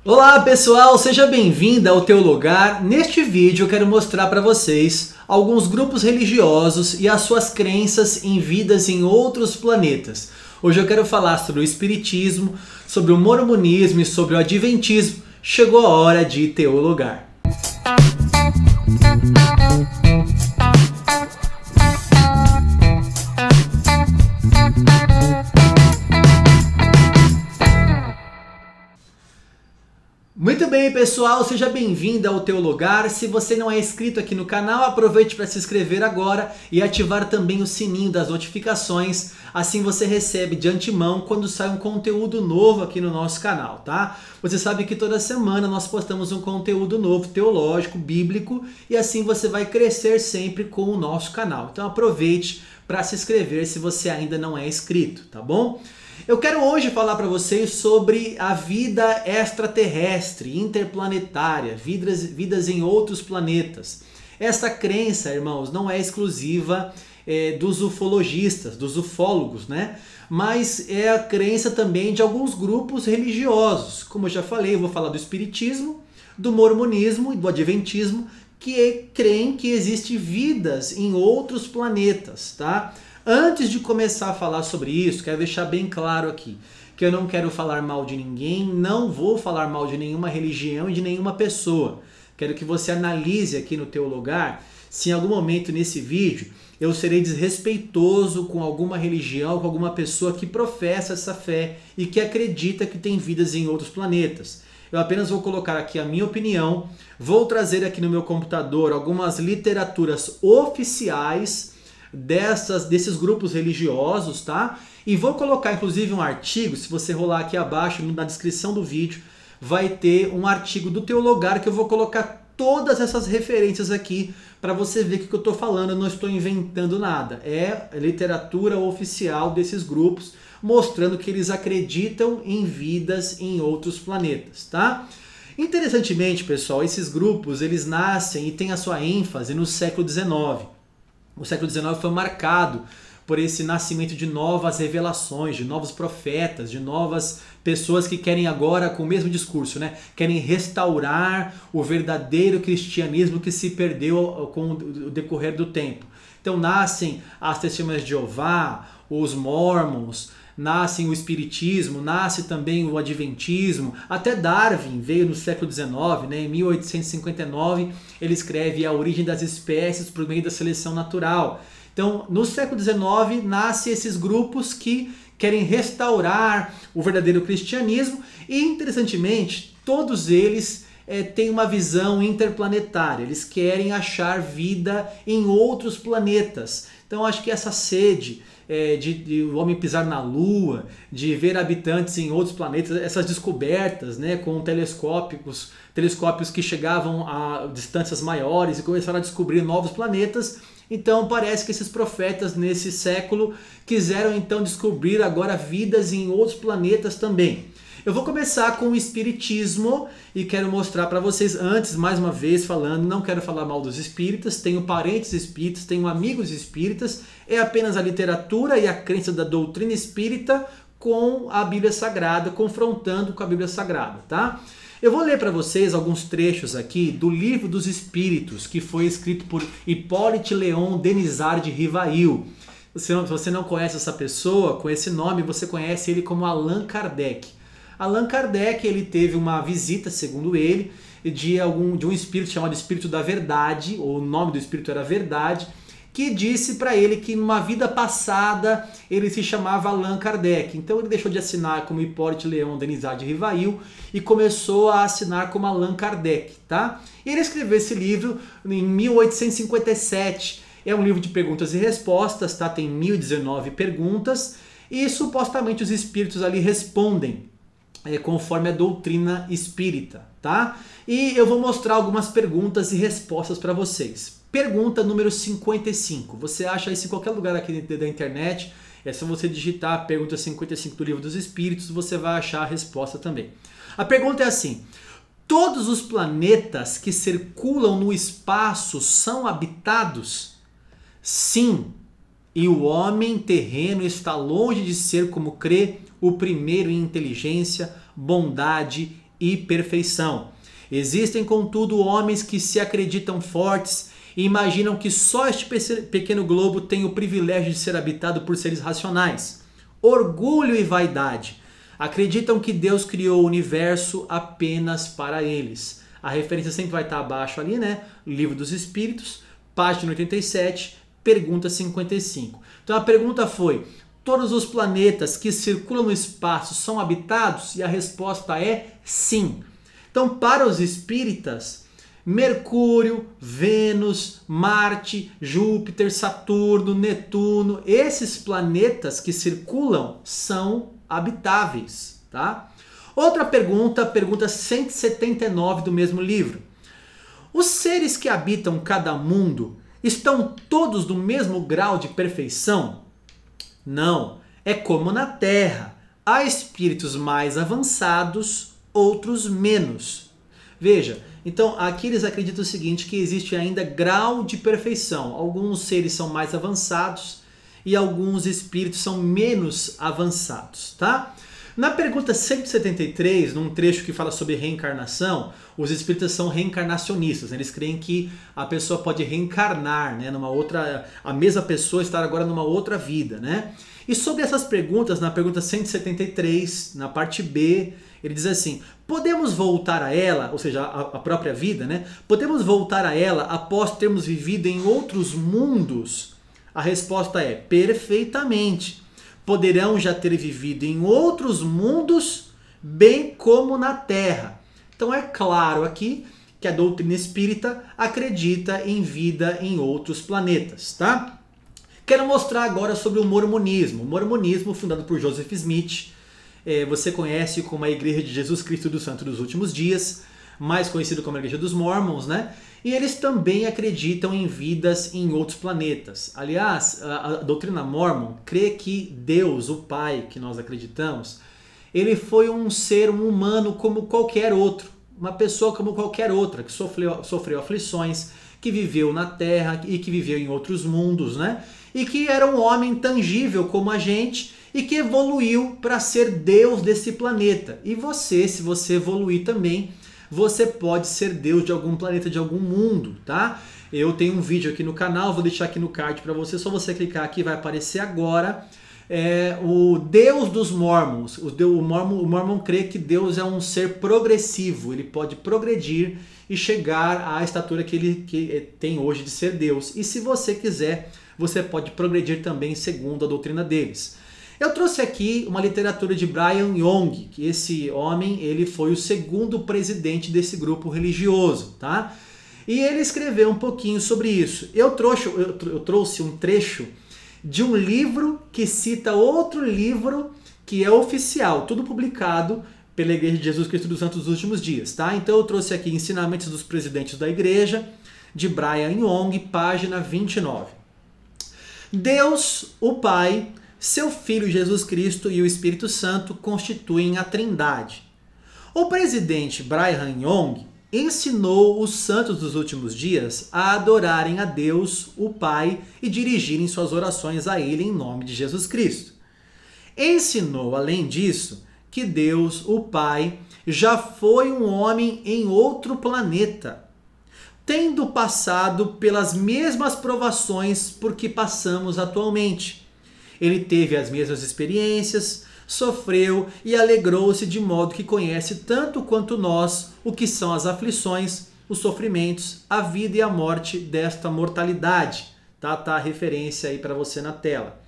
Olá pessoal, seja bem-vindo ao Teu Lugar. Neste vídeo eu quero mostrar para vocês alguns grupos religiosos e as suas crenças em vidas em outros planetas. Hoje eu quero falar sobre o Espiritismo, sobre o Mormonismo e sobre o Adventismo. Chegou a hora de Teu Lugar. Muito bem, pessoal, seja bem-vindo ao Teu Lugar. Se você não é inscrito aqui no canal, aproveite para se inscrever agora e ativar também o sininho das notificações. Assim você recebe de antemão quando sai um conteúdo novo aqui no nosso canal, tá? Você sabe que toda semana nós postamos um conteúdo novo, teológico, bíblico, e assim você vai crescer sempre com o nosso canal. Então aproveite para se inscrever se você ainda não é inscrito, tá bom? Eu quero hoje falar para vocês sobre a vida extraterrestre, interplanetária, vidas em outros planetas. Essa crença, irmãos, não é exclusiva dos ufologistas, dos ufólogos, né? Mas é a crença também de alguns grupos religiosos. Como eu já falei, eu vou falar do Espiritismo, do Mormonismo e do Adventismo, que creem que existe vidas em outros planetas, tá? Antes de começar a falar sobre isso, quero deixar bem claro aqui que eu não quero falar mal de ninguém, não vou falar mal de nenhuma religião e de nenhuma pessoa. Quero que você analise aqui no Teu Lugar se em algum momento nesse vídeo eu serei desrespeitoso com alguma religião, com alguma pessoa que professa essa fé e que acredita que tem vidas em outros planetas. Eu apenas vou colocar aqui a minha opinião, vou trazer aqui no meu computador algumas literaturas oficiais desses grupos religiosos, tá? E vou colocar inclusive um artigo, se você rolar aqui abaixo na descrição do vídeo, vai ter um artigo do Teu Lugar que eu vou colocar todas essas referências aqui para você ver o que eu estou falando, eu não estou inventando nada. É literatura oficial desses grupos, mostrando que eles acreditam em vidas em outros planetas, tá? Interessantemente, pessoal, esses grupos, eles nascem e têm a sua ênfase no século XIX. O século XIX foi marcado por esse nascimento de novas revelações, de novos profetas, de novas pessoas que querem agora, com o mesmo discurso, né, querem restaurar o verdadeiro cristianismo que se perdeu com o decorrer do tempo. Então nascem as Testemunhas de Jeová, os Mormons, nascem o Espiritismo, nasce também o Adventismo, até Darwin veio no século XIX, né? Em 1859 ele escreve A Origem das Espécies por meio da seleção natural. Então no século XIX nascem esses grupos que querem restaurar o verdadeiro cristianismo e, interessantemente, todos eles têm uma visão interplanetária, eles querem achar vida em outros planetas. Então acho que essa sede de o homem pisar na Lua, de ver habitantes em outros planetas, essas descobertas, né, com telescópios que chegavam a distâncias maiores e começaram a descobrir novos planetas. Então parece que esses profetas nesse século quiseram então descobrir agora vidas em outros planetas também. Eu vou começar com o Espiritismo e quero mostrar para vocês, antes, mais uma vez falando, não quero falar mal dos espíritas, tenho parentes espíritas, tenho amigos espíritas, é apenas a literatura e a crença da doutrina espírita com a Bíblia Sagrada, confrontando com a Bíblia Sagrada, tá? Eu vou ler para vocês alguns trechos aqui do Livro dos Espíritos, que foi escrito por Hippolyte Léon Denisard de Rivail. Se você não conhece essa pessoa, com esse nome, você conhece ele como Allan Kardec. Allan Kardec, ele teve uma visita, segundo ele, de um espírito chamado Espírito da Verdade, ou o nome do espírito era Verdade, que disse para ele que numa vida passada ele se chamava Allan Kardec. Então ele deixou de assinar como Hippolyte Léon Denisard de Rivail e começou a assinar como Allan Kardec, tá? E ele escreveu esse livro em 1857. É um livro de perguntas e respostas, tá? Tem 1019 perguntas e supostamente os espíritos ali respondem conforme a doutrina espírita, tá? E eu vou mostrar algumas perguntas e respostas para vocês. Pergunta número 55. Você acha isso em qualquer lugar aqui da internet. É só você digitar a pergunta 55 do Livro dos Espíritos, você vai achar a resposta também. A pergunta é assim: todos os planetas que circulam no espaço são habitados? Sim. E o homem terreno está longe de ser, como crê, o primeiro em inteligência, bondade e perfeição. Existem, contudo, homens que se acreditam fortes e imaginam que só este pequeno globo tem o privilégio de ser habitado por seres racionais. Orgulho e vaidade. Acreditam que Deus criou o universo apenas para eles. A referência sempre vai estar abaixo ali, né? Livro dos Espíritos, página 87, pergunta 55. Então a pergunta foi: todos os planetas que circulam no espaço são habitados? E a resposta é sim. Então, para os espíritas, Mercúrio, Vênus, Marte, Júpiter, Saturno, Netuno, esses planetas que circulam são habitáveis, tá? Outra pergunta, pergunta 179 do mesmo livro. Os seres que habitam cada mundo estão todos no mesmo grau de perfeição? Não, é como na Terra. Há espíritos mais avançados, outros menos. Veja, então aqui eles acreditam o seguinte, que existe ainda grau de perfeição. Alguns seres são mais avançados e alguns espíritos são menos avançados, tá? Na pergunta 173, num trecho que fala sobre reencarnação, os espíritas são reencarnacionistas. Eles creem que a pessoa pode reencarnar, né, numa outra, a mesma pessoa estar agora numa outra vida, né? E sobre essas perguntas, na pergunta 173, na parte B, ele diz assim: podemos voltar a ela, ou seja, a própria vida, né? Podemos voltar a ela após termos vivido em outros mundos? A resposta é perfeitamente. Poderão já ter vivido em outros mundos, bem como na Terra. Então é claro aqui que a doutrina espírita acredita em vida em outros planetas, tá? Quero mostrar agora sobre o mormonismo. O mormonismo, fundado por Joseph Smith, você conhece como a Igreja de Jesus Cristo dos Santos dos Últimos Dias, mais conhecido como a Igreja dos Mormons, né? E eles também acreditam em vidas em outros planetas. Aliás, a doutrina Mormon crê que Deus, o Pai que nós acreditamos, ele foi um ser, um humano como qualquer outro, uma pessoa como qualquer outra, que sofreu aflições, que viveu na Terra e que viveu em outros mundos, né? E que era um homem tangível como a gente e que evoluiu para ser Deus desse planeta. E você, se você evoluir também, você pode ser Deus de algum planeta, de algum mundo, tá? Eu tenho um vídeo aqui no canal, vou deixar aqui no card para você, só você clicar aqui, vai aparecer agora. O Deus dos Mormons. O Mormon crê que Deus é um ser progressivo, ele pode progredir e chegar à estatura que ele tem hoje de ser Deus. E se você quiser, você pode progredir também segundo a doutrina deles. Eu trouxe aqui uma literatura de Brigham Young, que esse homem ele foi o segundo presidente desse grupo religioso, tá? E ele escreveu um pouquinho sobre isso. Eu trouxe um trecho de um livro que cita outro livro que é oficial, tudo publicado pela Igreja de Jesus Cristo dos Santos dos Últimos Dias, tá? Então eu trouxe aqui Ensinamentos dos Presidentes da Igreja, de Brigham Young, página 29. Deus, o Pai, seu Filho Jesus Cristo e o Espírito Santo constituem a Trindade. O presidente Brigham Young ensinou os santos dos últimos dias a adorarem a Deus, o Pai, e dirigirem suas orações a Ele em nome de Jesus Cristo. Ensinou, além disso, que Deus, o Pai, já foi um homem em outro planeta, tendo passado pelas mesmas provações por que passamos atualmente. Ele teve as mesmas experiências, sofreu e alegrou-se de modo que conhece tanto quanto nós o que são as aflições, os sofrimentos, a vida e a morte desta mortalidade. Tá a referência aí para você na tela.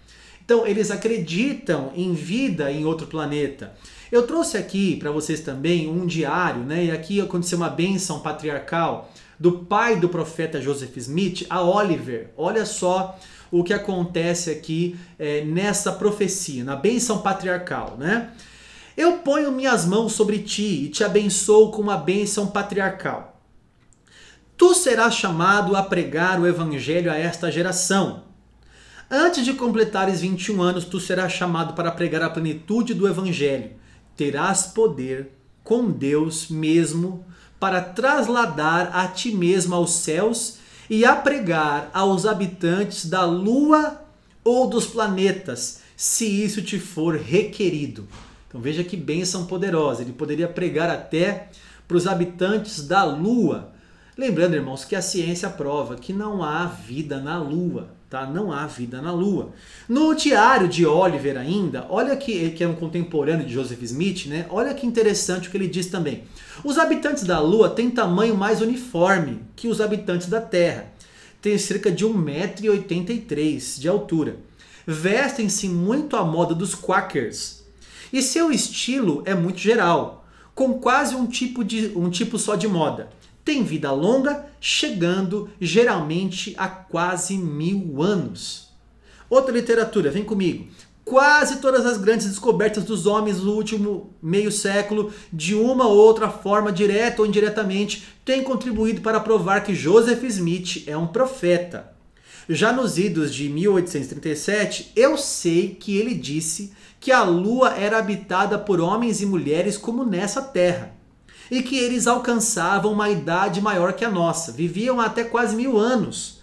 Então, eles acreditam em vida em outro planeta. Eu trouxe aqui para vocês também um diário, né? E aqui aconteceu uma bênção patriarcal do pai do profeta Joseph Smith a Oliver. Olha só o que acontece aqui nessa profecia, na bênção patriarcal, né? Eu ponho minhas mãos sobre ti e te abençoo com uma bênção patriarcal. Tu serás chamado a pregar o evangelho a esta geração. Antes de completares 21 anos, tu serás chamado para pregar a plenitude do evangelho. Terás poder com Deus mesmo para trasladar a ti mesmo aos céus e a pregar aos habitantes da Lua ou dos planetas, se isso te for requerido. Então veja que bênção poderosa. Ele poderia pregar até para os habitantes da Lua. Lembrando, irmãos, que a ciência prova que não há vida na Lua. Tá? Não há vida na Lua. No diário de Oliver ainda, olha que é um contemporâneo de Joseph Smith, né? Olha que interessante o que ele diz também. Os habitantes da Lua têm tamanho mais uniforme que os habitantes da Terra. Tem cerca de 1,83 m de altura. Vestem-se muito à moda dos Quakers. E seu estilo é muito geral, com quase um tipo só de moda. Tem vida longa, chegando geralmente a quase 1000 anos. Outra literatura, vem comigo. Quase todas as grandes descobertas dos homens no último meio século, de uma ou outra forma, direta ou indiretamente, têm contribuído para provar que Joseph Smith é um profeta. Já nos idos de 1837, eu sei que ele disse que a Lua era habitada por homens e mulheres como nessa Terra, e que eles alcançavam uma idade maior que a nossa, viviam até quase 1000 anos.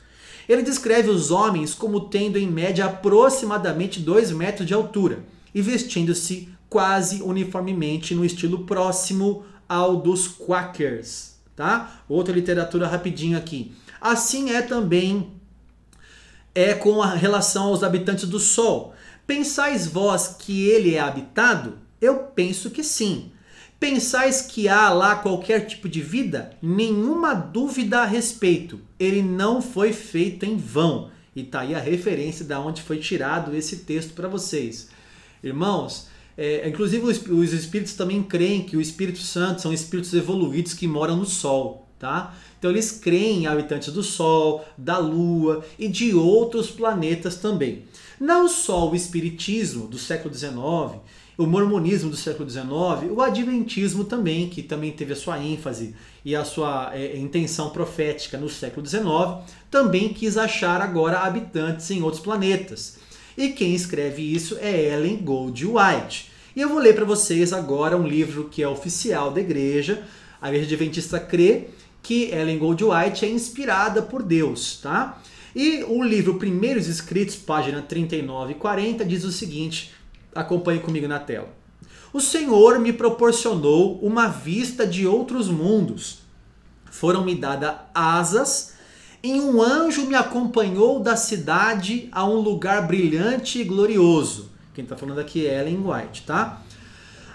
Ele descreve os homens como tendo em média aproximadamente 2 metros de altura e vestindo-se quase uniformemente no estilo próximo ao dos Quakers. Tá? Outra literatura rapidinho aqui. Assim é também com a relação aos habitantes do Sol. Pensais vós que ele é habitado? Eu penso que sim. Pensais que há lá qualquer tipo de vida? Nenhuma dúvida a respeito. Ele não foi feito em vão. E está aí a referência de onde foi tirado esse texto para vocês. Irmãos, inclusive os espíritos também creem que o Espírito Santo são espíritos evoluídos que moram no Sol. Tá? Então eles creem em habitantes do Sol, da Lua e de outros planetas também. Não só o Espiritismo do século XIX, o Mormonismo do século XIX, o Adventismo também, que também teve a sua ênfase e a sua intenção profética no século XIX, também quis achar agora habitantes em outros planetas. E quem escreve isso é Ellen Goldwhite. E eu vou ler para vocês agora um livro que é oficial da igreja. A Igreja Adventista crê que Ellen Goldwhite é inspirada por Deus, tá? E o livro Primeiros Escritos, página 39 e 40, diz o seguinte, acompanhe comigo na tela. O Senhor me proporcionou uma vista de outros mundos. Foram-me dadas asas, e um anjo me acompanhou da cidade a um lugar brilhante e glorioso. Quem está falando aqui é Ellen White, tá?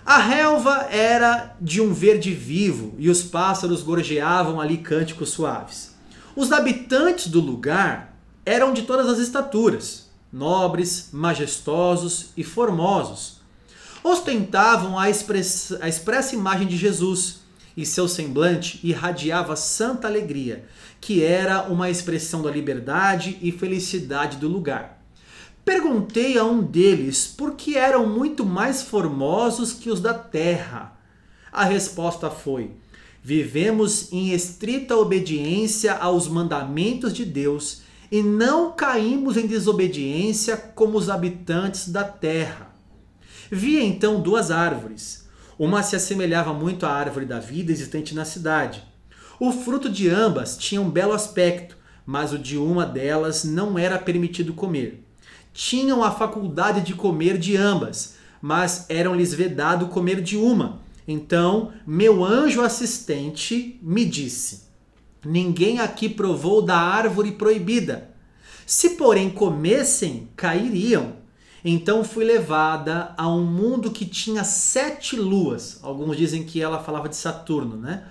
A relva era de um verde vivo e os pássaros gorjeavam ali cânticos suaves. Os habitantes do lugar eram de todas as estaturas, nobres, majestosos e formosos. Ostentavam a expressa imagem de Jesus e seu semblante irradiava santa alegria, que era uma expressão da liberdade e felicidade do lugar. Perguntei a um deles por que eram muito mais formosos que os da terra. A resposta foi: vivemos em estrita obediência aos mandamentos de Deus e não caímos em desobediência como os habitantes da terra. Vi então 2 árvores. Uma se assemelhava muito à árvore da vida existente na cidade. O fruto de ambas tinha um belo aspecto, mas o de uma delas não era permitido comer. Tinham a faculdade de comer de ambas, mas eram-lhes vedado comer de uma. Então, meu anjo assistente me disse: ninguém aqui provou da árvore proibida. Se, porém, comessem, cairiam. Então fui levada a um mundo que tinha 7 luas. Alguns dizem que ela falava de Saturno, né?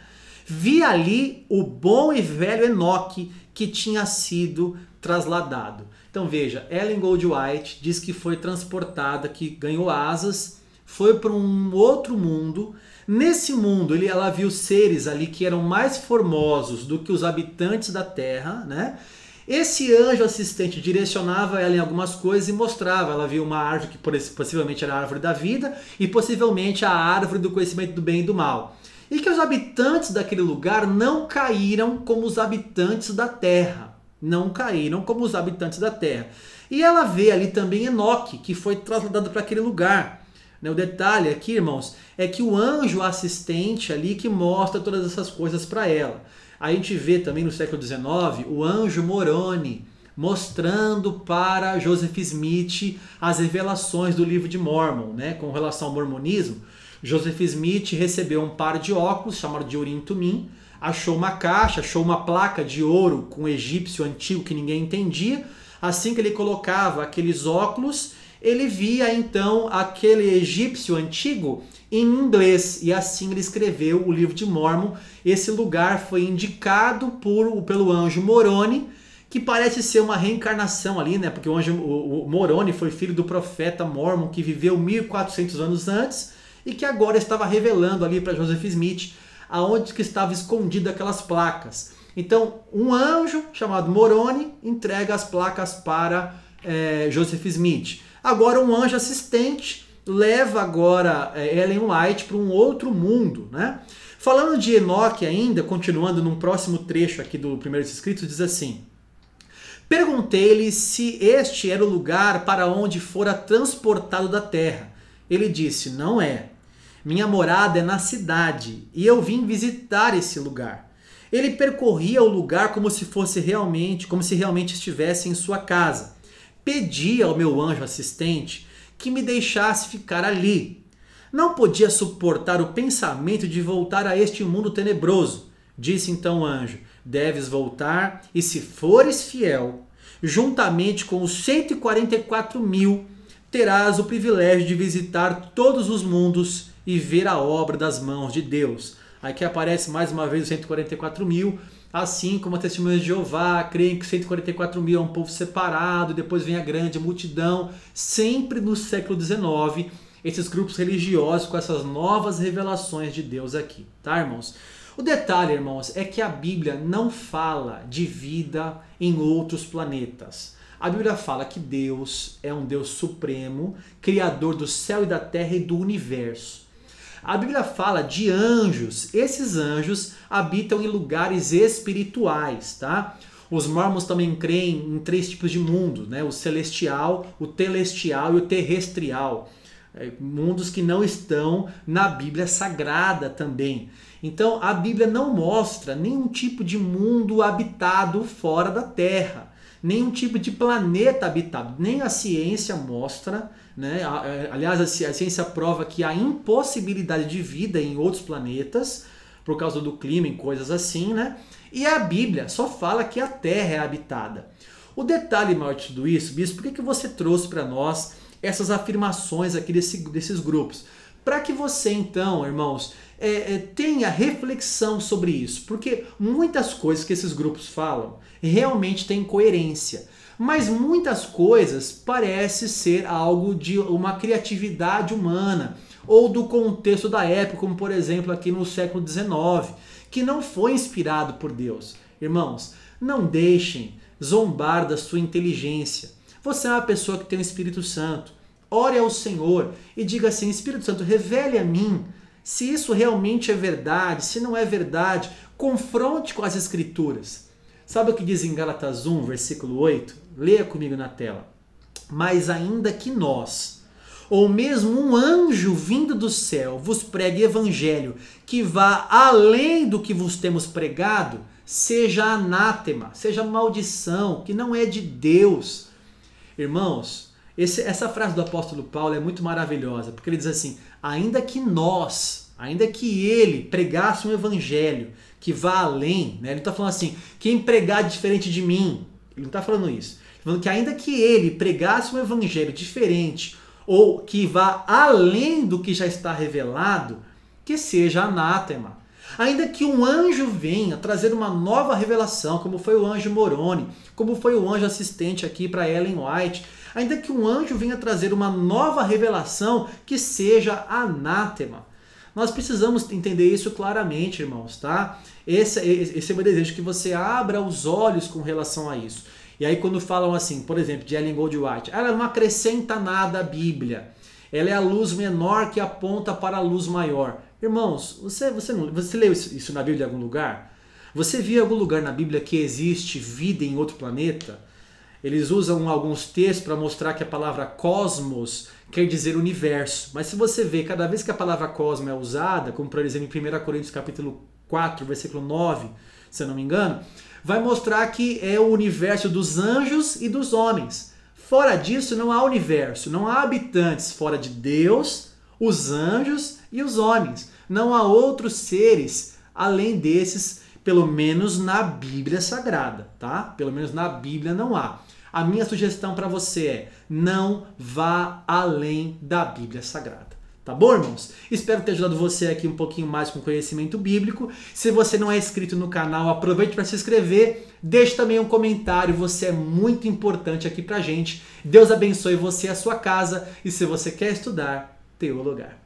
Vi ali o bom e velho Enoque, que tinha sido trasladado. Então veja, Ellen Goldwhite diz que foi transportada, que ganhou asas, foi para um outro mundo. Nesse mundo ela viu seres ali que eram mais formosos do que os habitantes da Terra, né? Esse anjo assistente direcionava ela em algumas coisas e mostrava. Ela viu uma árvore que possivelmente era a árvore da vida e possivelmente a árvore do conhecimento do bem e do mal. E que os habitantes daquele lugar não caíram como os habitantes da Terra. Não caíram como os habitantes da Terra. E ela vê ali também Enoque, que foi trasladado para aquele lugar. O detalhe aqui, irmãos, é que o anjo assistente ali que mostra todas essas coisas para ela. A gente vê também no século XIX o anjo Moroni. mostrando para Joseph Smith as revelações do livro de Mormon, né, com relação ao mormonismo. Joseph Smith recebeu um par de óculos chamado de Urim Tumim, achou uma caixa, achou uma placa de ouro com egípcio antigo que ninguém entendia. Assim que ele colocava aqueles óculos, ele via então aquele egípcio antigo em inglês, e assim ele escreveu o livro de Mormon. Esse lugar foi indicado pelo anjo Moroni, que parece ser uma reencarnação ali, né? Porque o Moroni foi filho do profeta Mormon, que viveu 1400 anos antes, e que agora estava revelando ali para Joseph Smith aonde que estava escondido aquelas placas. Então, um anjo chamado Moroni entrega as placas para Joseph Smith. Agora, um anjo assistente leva agora Ellen White para um outro mundo, né? Falando de Enoque ainda, continuando num próximo trecho aqui do Primeiros Escritos, diz assim: perguntei-lhe se este era o lugar para onde fora transportado da terra. Ele disse: não é. Minha morada é na cidade, e eu vim visitar esse lugar. Ele percorria o lugar como se realmente estivesse em sua casa. Pedi ao meu anjo assistente que me deixasse ficar ali. Não podia suportar o pensamento de voltar a este mundo tenebroso. Disse então o anjo: deves voltar, e se fores fiel, juntamente com os 144.000, terás o privilégio de visitar todos os mundos e ver a obra das mãos de Deus. Aqui aparece mais uma vez os 144.000, assim como a Testemunhas de Jeová creem que 144.000 é um povo separado, depois vem a grande multidão. Sempre no século XIX, esses grupos religiosos com essas novas revelações de Deus aqui, tá, irmãos? O detalhe, irmãos, é que a Bíblia não fala de vida em outros planetas. A Bíblia fala que Deus é um Deus supremo, criador do céu e da terra e do universo. A Bíblia fala de anjos. Esses anjos habitam em lugares espirituais, tá? Os mormons também creem em 3 tipos de mundo, né? O celestial, o telestial e o terrestrial. Mundos que não estão na Bíblia Sagrada também. Então a Bíblia não mostra nenhum tipo de mundo habitado fora da Terra, nenhum tipo de planeta habitado, nem a ciência mostra, né? Aliás, a ciência prova que há impossibilidade de vida em outros planetas, por causa do clima e coisas assim, né? E a Bíblia só fala que a Terra é habitada. O detalhe maior de tudo isso, bispo, por que você trouxe para nós essas afirmações aqui desses grupos? Para que você então, irmãos, tenha reflexão sobre isso, porque muitas coisas que esses grupos falam realmente têm coerência, mas muitas coisas parecem ser algo de uma criatividade humana ou do contexto da época, como por exemplo aqui no século XIX, que não foi inspirado por Deus. Irmãos, não deixem zombar da sua inteligência. Você é uma pessoa que tem o Espírito Santo. Ore ao Senhor e diga assim: Espírito Santo, revele a mim se isso realmente é verdade, se não é verdade. Confronte com as Escrituras. Sabe o que diz em Gálatas 1, versículo 8? Leia comigo na tela. Mas ainda que nós, ou mesmo um anjo vindo do céu, vos pregue evangelho que vá além do que vos temos pregado, seja anátema, seja maldição, que não é de Deus. Irmãos, essa frase do apóstolo Paulo é muito maravilhosa, porque ele diz assim: ainda que ele pregasse um evangelho que vá além, né? Ele está falando assim, quem pregar diferente de mim, ele não está falando isso. Ele está falando que ainda que ele pregasse um evangelho diferente, ou que vá além do que já está revelado, que seja anátema. Ainda que um anjo venha trazer uma nova revelação, como foi o anjo Moroni, como foi o anjo assistente aqui para Ellen White, ainda que um anjo venha trazer uma nova revelação, que seja anátema. Nós precisamos entender isso claramente, irmãos, tá? Esse é o meu desejo, que você abra os olhos com relação a isso. E aí quando falam assim, por exemplo, de Ellen White, ela não acrescenta nada à Bíblia. Ela é a luz menor que aponta para a luz maior. Irmãos, você leu isso na Bíblia em algum lugar? Você viu em algum lugar na Bíblia que existe vida em outro planeta? Eles usam alguns textos para mostrar que a palavra cosmos quer dizer universo. Mas se você vê, cada vez que a palavra cosmos é usada, como por exemplo em 1 Coríntios capítulo 4, versículo 9, se eu não me engano, vai mostrar que é o universo dos anjos e dos homens. Fora disso, não há universo, não há habitantes fora de Deus, os anjos e os homens. Não há outros seres além desses, pelo menos na Bíblia Sagrada, tá? Pelo menos na Bíblia não há. A minha sugestão para você é: não vá além da Bíblia Sagrada. Tá bom, irmãos? Espero ter ajudado você aqui um pouquinho mais com conhecimento bíblico. Se você não é inscrito no canal, aproveite para se inscrever. Deixe também um comentário, você é muito importante aqui pra gente. Deus abençoe você e a sua casa. E se você quer estudar, Teologar.